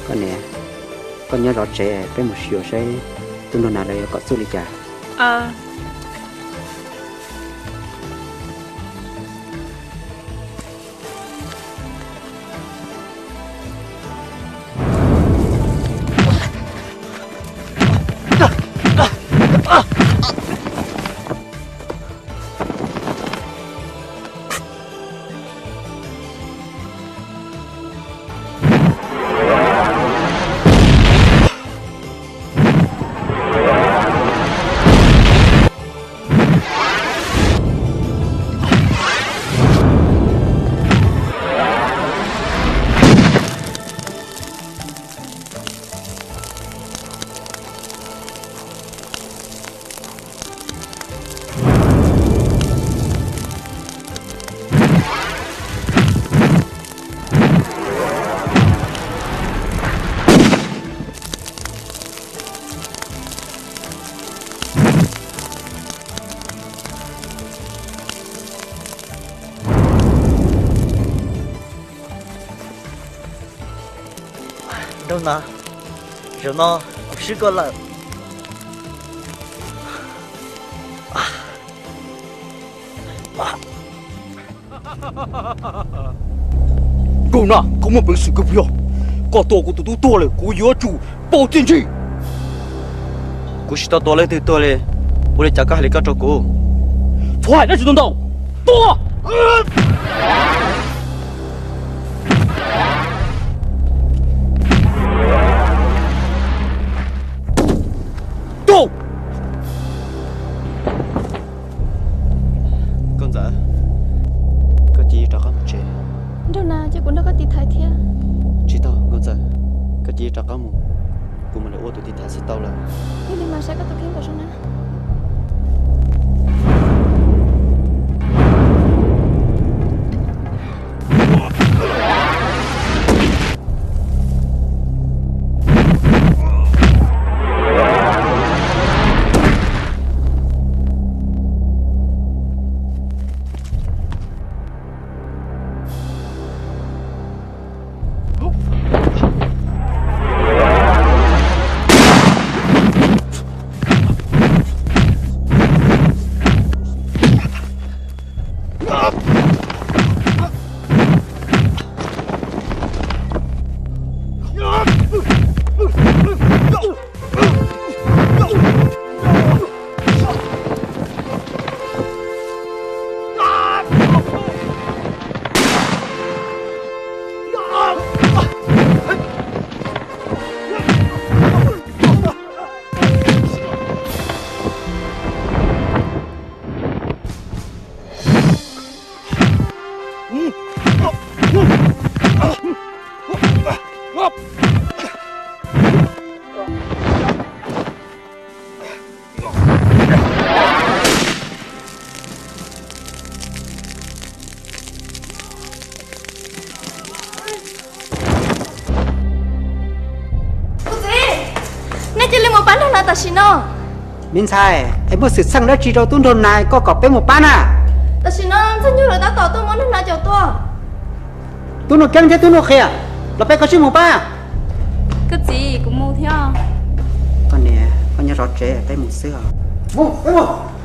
con nè con nhớ rõ trẻ với một siêu say tôi nói là có xử lý trả đâu nè rồi nó sư có là狗呢？狗们本事够不要，搞多个都多了，狗要主包进去。กู知道多了对多了，我来加个还得搞着狗，快，那就能到多。到。con dã, có gì cho con chơi? Đâu nào, chứ cũng đâu có tí thái thiệt. Chỉ tao, con dã, có gì cho con mu, cũng mình là ô tô tí thái sẽ tao là. Nhưng mà sẽ có tôi kiếm vào trong đó. xí nó mình sai em muốn sự sang đó chỉ cho tuân thôn này có bé một ban à ta xí nó rất nhiều là ta tỏ tôi muốn nó chào tôi tuân thôn chân chứ tuân thôn kia là bé có xin một ba cái gì cũng mua theo con nè con nhớ rõ trẻ bé một xưa mua bé một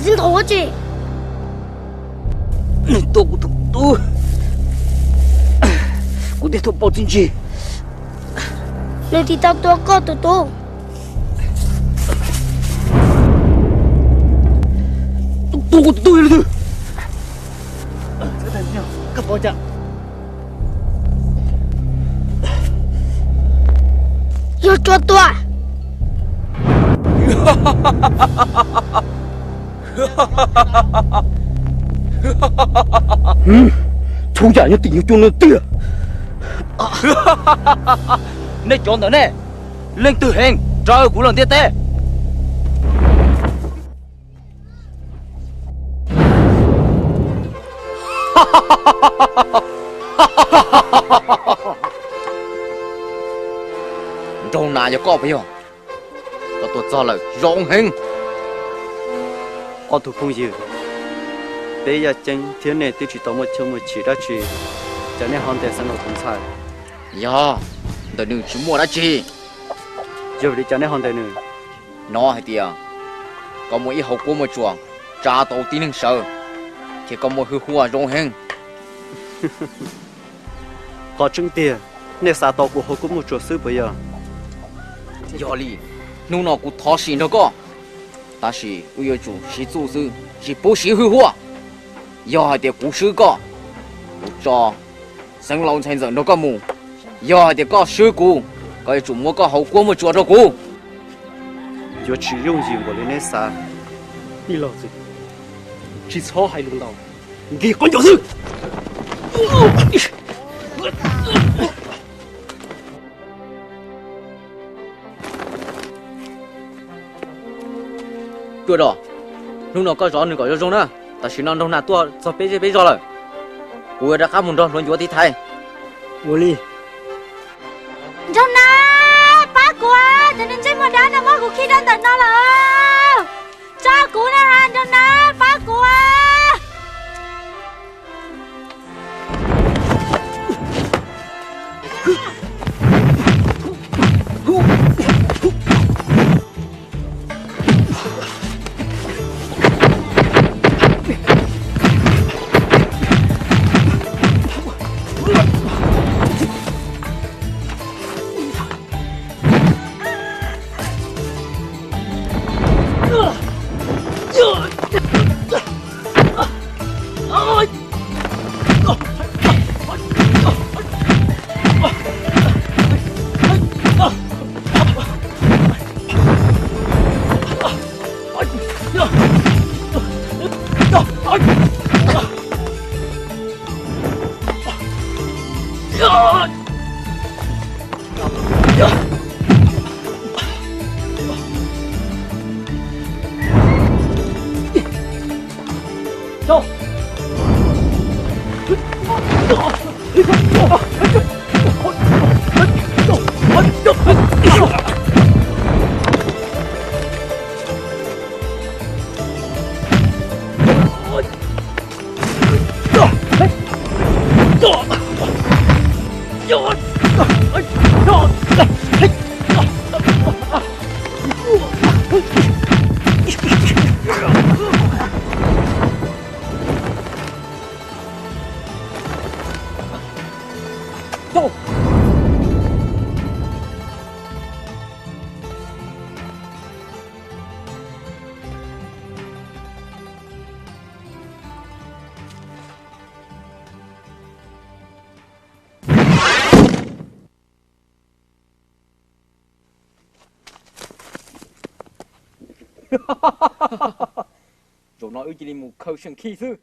xin thổ chị tôi cũng để tôi bao tin chị nếu thì tao tôi có tụi tôi của tôi là gì các bố chàng yêu cho tôi chú giả như tình yêu chung lên tia nên chọn nữa nè lên từ hình trời của lần tiếp tế trong này có phải không có tôi cho là rộng hình con thủ không gì bây giờ chân thiếu này tôi chỉ tao một chỗ một chỉ đã chỉ cho nên hòn để sang đầu thùng sai Dạ, đợi đừng chỉ mua đã chi. giờ đi cho nên hòn để nữa Nó hay tiệt. Có một ít hậu quả một chuồng, trả tổ tin hưng sợ. Thì có một hư hùa rong hưng. có chứng tiền nên sao tàu của họ cũng một chỗ sư bây giờ Dạ li, nung nó cũng thọ xin đó có. Ta chỉ uy chủ chỉ chủ sư, chỉ bố sĩ hư hùa. Dạ hay tiệt cú sư có. Cú cho, sinh lòng thành dẫn đó có mù. Dạ hay tiệt có sư cú. Cái chủ mua có hậu quả một chuồng đó cú. giờ chỉ dùng gì của lên sao đi lâu rồi chỉ cho hai lùng đầu nghe con nhỏ sư Chưa đó, nung nó có gió nữa có gió rong nữa. Ta chỉ nói đâu nào tua, cho bây giờ rồi. Cú đã khám một đòn luôn vô thì thay. vô đi Trong này bác của cho nên chơi một đá nó mất của khi đang tận nó là cho cú nè han trong này bác của Rồi nói ư chỉ đi một câu chuyện khi sư.